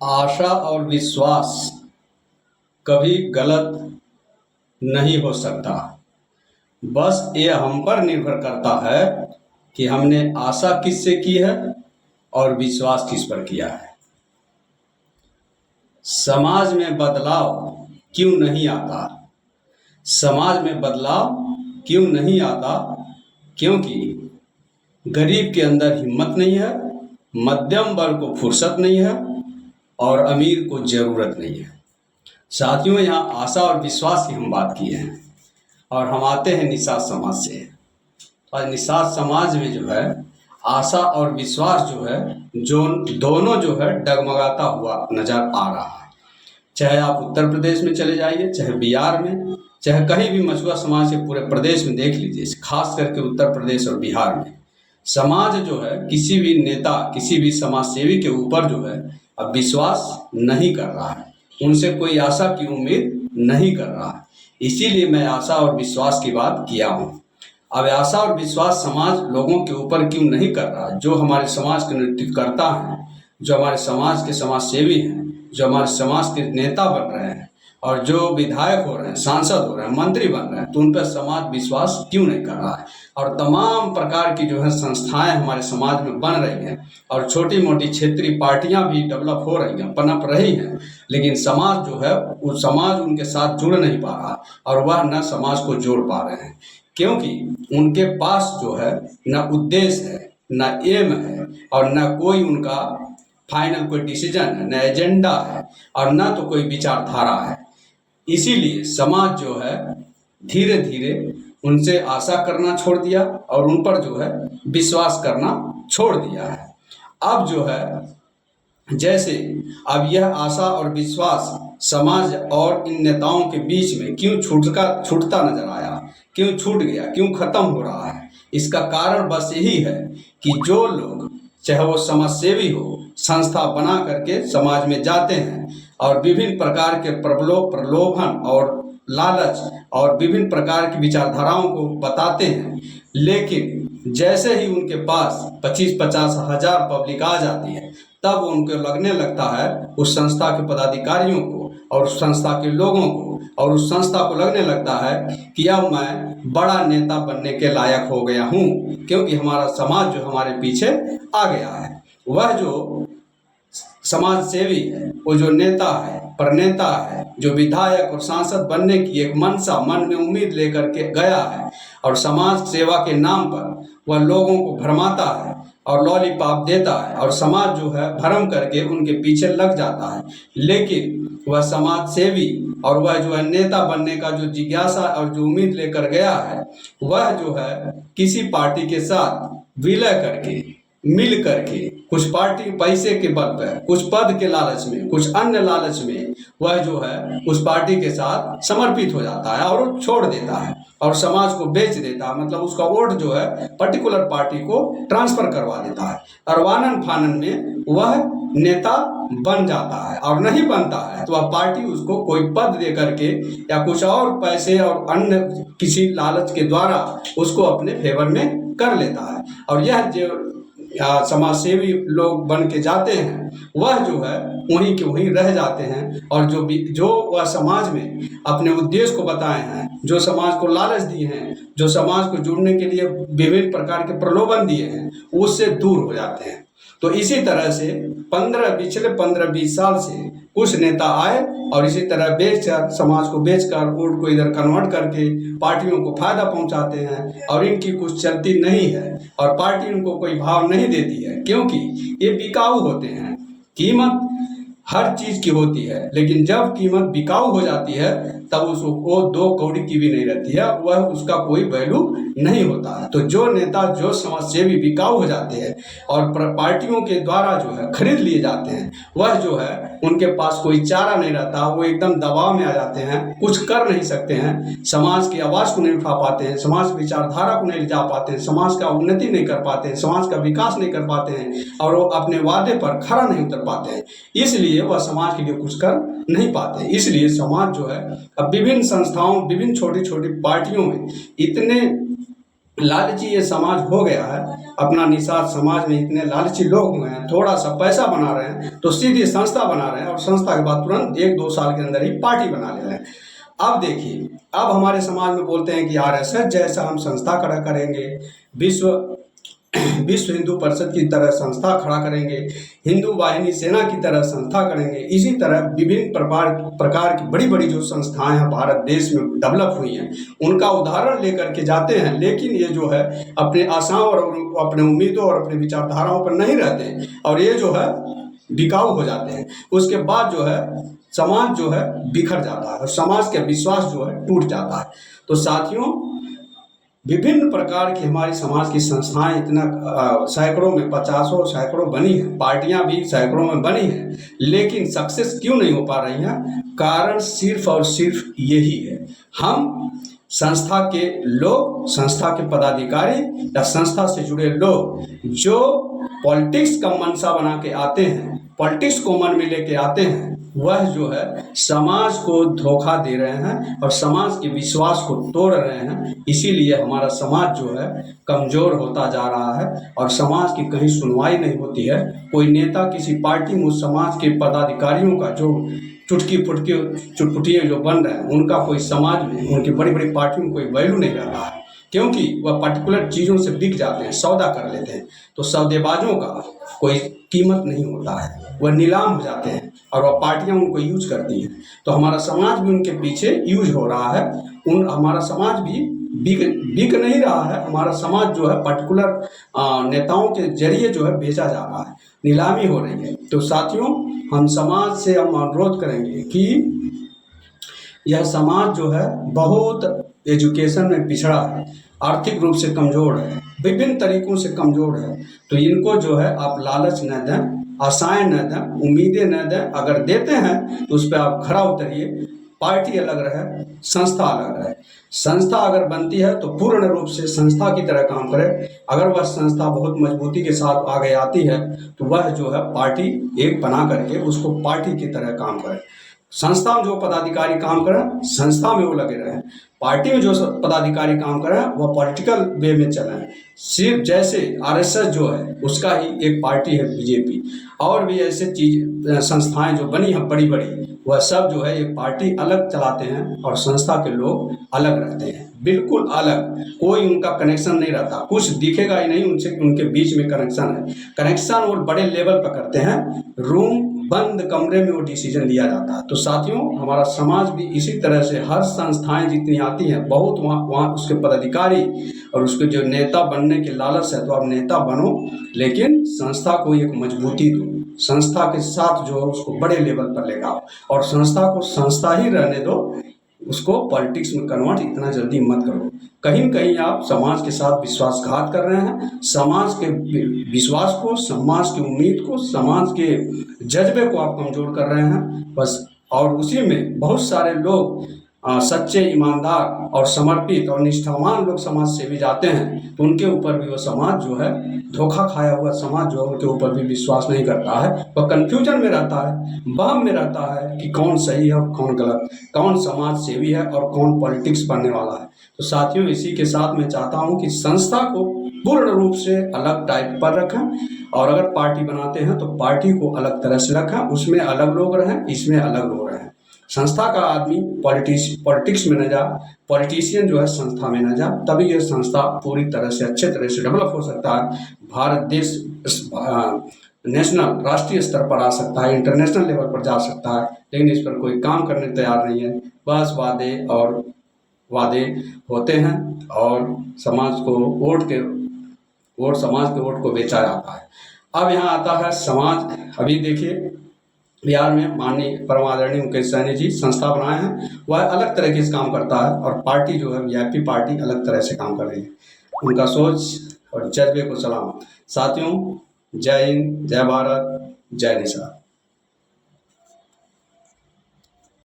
आशा और विश्वास कभी गलत नहीं हो सकता। बस ये हम पर निर्भर करता है कि हमने आशा किससे की है और विश्वास किस पर किया है। समाज में बदलाव क्यों नहीं आता? समाज में बदलाव क्यों नहीं आता? क्योंकि गरीब के अंदर हिम्मत नहीं है, मध्यम वर्ग को फुर्सत नहीं है और अमीर को ज़रूरत नहीं है। साथियों, यहाँ आशा और विश्वास की हम बात किए हैं और हम आते हैं निषाद समाज से। आज निषाद समाज में जो है आशा और विश्वास जो है दोनों जो है डगमगाता हुआ नजर आ रहा है। चाहे आप उत्तर प्रदेश में चले जाइए, चाहे बिहार में, चाहे कहीं भी मछुआ समाज के पूरे प्रदेश में देख लीजिए, खास करके उत्तर प्रदेश और बिहार में समाज जो है किसी भी नेता, किसी भी समाज सेवी के ऊपर जो है अब विश्वास नहीं कर रहा है, उनसे कोई आशा की उम्मीद नहीं कर रहा है। इसीलिए मैं आशा और विश्वास की बात किया हूँ। अब आशा और विश्वास समाज लोगों के ऊपर क्यों नहीं कर रहा? जो हमारे समाज के नेतृत्व करता है, जो हमारे समाज के समाज सेवी हैं, जो हमारे समाज के नेता बन रहे हैं और जो विधायक हो रहे हैं, सांसद हो रहे हैं, मंत्री बन रहे हैं, तो उन पर समाज विश्वास क्यों नहीं कर रहा है? और तमाम प्रकार की जो है संस्थाएं हमारे समाज में बन रही हैं और छोटी मोटी क्षेत्रीय पार्टियां भी डेवलप हो रही हैं, पनप रही हैं, लेकिन समाज जो है वो समाज उनके साथ जुड़ नहीं पा रहा और वह न समाज को जोड़ पा रहे हैं, क्योंकि उनके पास जो है न उद्देश्य है, न एम है और न कोई उनका फाइनल कोई डिसीजन है, न एजेंडा है और न तो कोई विचारधारा है। इसीलिए समाज जो है धीरे धीरे उनसे आशा करना छोड़ दिया और उन पर जो है विश्वास करना छोड़ दिया है। अब जो है जैसे अब यह आशा और विश्वास समाज और इन नेताओं के बीच में क्यों छूटता नजर आया, क्यों छूट गया, क्यों खत्म हो रहा है? इसका कारण बस यही है कि जो लोग, चाहे वो समाज सेवी हो, संस्था बना करके समाज में जाते हैं और विभिन्न प्रकार के प्रलोभन और लालच और विभिन्न प्रकार की विचारधाराओं को बताते हैं, लेकिन जैसे ही उनके पास 25-50 हजार पब्लिक आ जाती है तब उनको लगने लगता है, उस संस्था के पदाधिकारियों को और उस संस्था के लोगों को और उस संस्था को लगने लगता है कि अब मैं बड़ा नेता बनने के लायक हो गया हूँ, क्योंकि हमारा समाज जो हमारे पीछे आ गया है। वह जो समाज सेवी है, वो जो नेता है, प्रणेता है, जो विधायक और सांसद बनने की एक मनसा मन में उम्मीद लेकर के गया है और समाज सेवा के नाम पर वह लोगों को भरमाता है और लॉलीपॉप देता है और समाज जो है भरम करके उनके पीछे लग जाता है, लेकिन वह समाज सेवी और वह जो है नेता बनने का जो जिज्ञासा और जो उम्मीद लेकर गया है, वह जो है किसी पार्टी के साथ विलय करके, मिल करके, कुछ पार्टी पैसे के बल पर, कुछ पद के लालच में, कुछ अन्य लालच में वह जो है उस पार्टी के साथ समर्पित हो जाता है और छोड़ देता है और समाज को बेच देता है। मतलब उसका वोट जो है पर्टिकुलर पार्टी को ट्रांसफर करवा देता है और वानन फानन में वह नेता बन जाता है और नहीं बनता है तो वह पार्टी उसको कोई पद दे करके या कुछ और पैसे और अन्य किसी लालच के द्वारा उसको अपने फेवर में कर लेता है। और यह जो समाज सेवी लोग बन के जाते हैं वह जो है वहीं के वहीं रह जाते हैं और जो वह समाज में अपने उद्देश्य को बताए हैं, जो समाज को लालच दिए हैं, जो समाज को जुड़ने के लिए विभिन्न प्रकार के प्रलोभन दिए हैं, उससे दूर हो जाते हैं। तो इसी तरह से पिछले 15-20 साल से कुछ नेता आए और इसी तरह समाज को बेचकर वोट को इधर कन्वर्ट करके पार्टियों को फायदा पहुंचाते हैं और इनकी कुछ चलती नहीं है और पार्टी उनको कोई भाव नहीं देती है, क्योंकि ये बिकाऊ होते हैं। कीमत हर चीज की होती है, लेकिन जब कीमत बिकाऊ हो जाती है तब वो 2 कौड़ी की भी नहीं रहती है, वह उसका कोई वैल्यू नहीं होता है। तो जो नेता, जो समाज सेवी बिकाऊ हो जाते हैं और पार्टियों के द्वारा जो है खरीद लिए जाते हैं, वह जो है उनके पास कोई चारा नहीं रहता, वो एकदम दबाव में आ जाते हैं, कुछ कर नहीं सकते हैं, समाज की आवाज को नहीं उठा पाते हैं, समाज की विचारधारा को नहीं ले जा पाते हैं, समाज का उन्नति नहीं कर पाते हैं, समाज का विकास नहीं कर पाते हैं और वो अपने वादे पर खरा नहीं उतर पाते हैं। इसलिए वह समाज के लिए कुछ कर नहीं पाते। इसलिए समाज जो है अब विभिन्न संस्थाओं, विभिन्न छोटी छोटी पार्टियों में इतने लालची ये समाज हो गया है, अपना निषाद समाज में इतने लालची लोग हुए हैं, थोड़ा सा पैसा बना रहे हैं तो सीधी संस्था बना रहे हैं और संस्था के बाद तुरंत 1-2 साल के अंदर ही पार्टी बना ले रहे हैं। अब देखिए, अब हमारे समाज में बोलते हैं कि आरएसएस जैसा हम संस्था खड़ा करेंगे, विश्व हिंदू परिषद की तरह संस्था खड़ा करेंगे, हिंदू वाहिनी सेना की तरह संस्था करेंगे। इसी तरह विभिन्न प्रकार की बड़ी बड़ी जो संस्थाएं हैं भारत देश में डेवलप हुई हैं, उनका उदाहरण लेकर के जाते हैं, लेकिन ये जो है अपने आशाओं और अपने उम्मीदों और अपने विचारधाराओं पर नहीं रहते हैं और ये जो है बिकाऊ हो जाते हैं। उसके बाद जो है समाज जो है बिखर जाता है और समाज का विश्वास जो है टूट जाता है। तो साथियों, विभिन्न प्रकार की हमारी समाज की संस्थाएं इतना सैकड़ों में, 50 सैकड़ों बनी है, पार्टियां भी सैकड़ों में बनी हैं, लेकिन सक्सेस क्यों नहीं हो पा रही हैं? कारण सिर्फ और सिर्फ यही है, हम संस्था के लोग, संस्था के पदाधिकारी या संस्था से जुड़े लोग जो पॉलिटिक्स का मनसा बना के आते हैं, पॉलिटिक्स को मन में लेके आते हैं, वह जो है समाज को धोखा दे रहे हैं और समाज के विश्वास को तोड़ रहे हैं। इसीलिए हमारा समाज जो है कमज़ोर होता जा रहा है और समाज की कहीं सुनवाई नहीं होती है। कोई नेता किसी पार्टी में उस समाज के पदाधिकारियों का जो चुटपुटिये जो बन रहे हैं, उनका कोई समाज में, उनकी बड़ी बड़ी पार्टियों में कोई वैल्यू नहीं रहता है, क्योंकि वह पर्टिकुलर चीज़ों से बिक जाते हैं, सौदा कर लेते हैं। तो सौदेबाजों का कोई कीमत नहीं होता है, वह नीलाम हो जाते हैं और वह पार्टियां उनको यूज करती हैं। तो हमारा समाज भी उनके पीछे यूज हो रहा है, हमारा समाज भी बिक नहीं रहा है। हमारा समाज जो है पर्टिकुलर नेताओं के जरिए जो है बेचा जा रहा है, नीलामी हो रही है। तो साथियों, हम समाज से हम अनुरोध करेंगे कि यह समाज जो है बहुत एजुकेशन में पिछड़ा है, आर्थिक रूप से कमज़ोर है, विभिन्न तरीकों से कमज़ोर है। तो इनको जो है आप लालच न दें, आशाएं न दें, उम्मीदें न दें। अगर देते हैं तो उस पर आप खरा उतरिए। पार्टी अलग रहे, संस्था अलग रहे। संस्था अगर बनती है तो पूर्ण रूप से संस्था की तरह काम करे। अगर वह संस्था बहुत मजबूती के साथ आगे आती है तो वह जो है पार्टी एक बना करके उसको पार्टी की तरह काम करे। संस्था में जो पदाधिकारी काम करें, संस्था में वो लगे रहें। पार्टी में जो पदाधिकारी काम करें वह पॉलिटिकल वे में चलें। सिर्फ जैसे आरएसएस जो है उसका ही एक पार्टी है बीजेपी, और भी ऐसे संस्थाएं जो बनी हैं बड़ी बड़ी, वह सब जो है एक पार्टी अलग चलाते हैं और संस्था के लोग अलग रहते हैं, बिल्कुल अलग। कोई उनका कनेक्शन नहीं रहता, कुछ दिखेगा ही नहीं उनसे, उनके बीच में कनेक्शन है। कनेक्शन वो बड़े लेवल पर करते हैं, रूम बंद कमरे में वो डिसीजन लिया जाता है। तो साथियों, हमारा समाज भी इसी तरह से, हर संस्थाएं जितनी आती हैं बहुत वहाँ उसके पदाधिकारी और उसके जो नेता बनने के लालच है, तो आप नेता बनो लेकिन संस्था को एक मजबूती दो, संस्था के साथ जो है उसको बड़े लेवल पर ले आओ और संस्था को संस्था ही रहने दो, उसको पॉलिटिक्स में कन्वर्ट इतना जल्दी मत करो। कहीं कहीं आप समाज के साथ विश्वासघात कर रहे हैं, समाज के विश्वास को, समाज की उम्मीद को, समाज के जज्बे को आप कमज़ोर कर रहे हैं बस। और उसी में बहुत सारे लोग सच्चे, ईमानदार और समर्पित और निष्ठावान लोग समाज से भी जाते हैं, तो उनके ऊपर भी वो समाज जो है, धोखा खाया हुआ समाज जो है, उनके ऊपर भी विश्वास नहीं करता है। वह कन्फ्यूजन में रहता है, वहम में रहता है कि कौन सही है और कौन गलत, कौन समाज सेवी है और कौन पॉलिटिक्स बनने वाला है। तो साथियों, इसी के साथ मैं चाहता हूँ कि संस्था को पूर्ण रूप से अलग टाइप पर रखें और अगर पार्टी बनाते हैं तो पार्टी को अलग तरह से रखें, उसमें अलग लोग रहें, इसमें अलग लोग रहें। संस्था का आदमी पॉलिटिक्स में न जा, पॉलिटिशियन जो है संस्था में न जा, तभी यह संस्था पूरी तरह से अच्छे तरह से डेवलप हो सकता है। भारत देश नेशनल, राष्ट्रीय स्तर पर आ सकता है, इंटरनेशनल लेवल पर जा सकता है, लेकिन इस पर कोई काम करने तैयार नहीं है। बस वादे होते हैं और समाज के वोट को बेचा जाता है। अब यहाँ आता है समाज। अभी देखिए, बिहार में माननीय परम आदरणीय मुकेश सहनी जी संस्था बनाए हैं, वह अलग तरह से काम करता है और पार्टी जो है वीआईपी पार्टी अलग तरह से काम कर रही है। उनका सोच और जज्बे को सलाम। साथियों, जय हिंद, जय भारत, जय निषाद।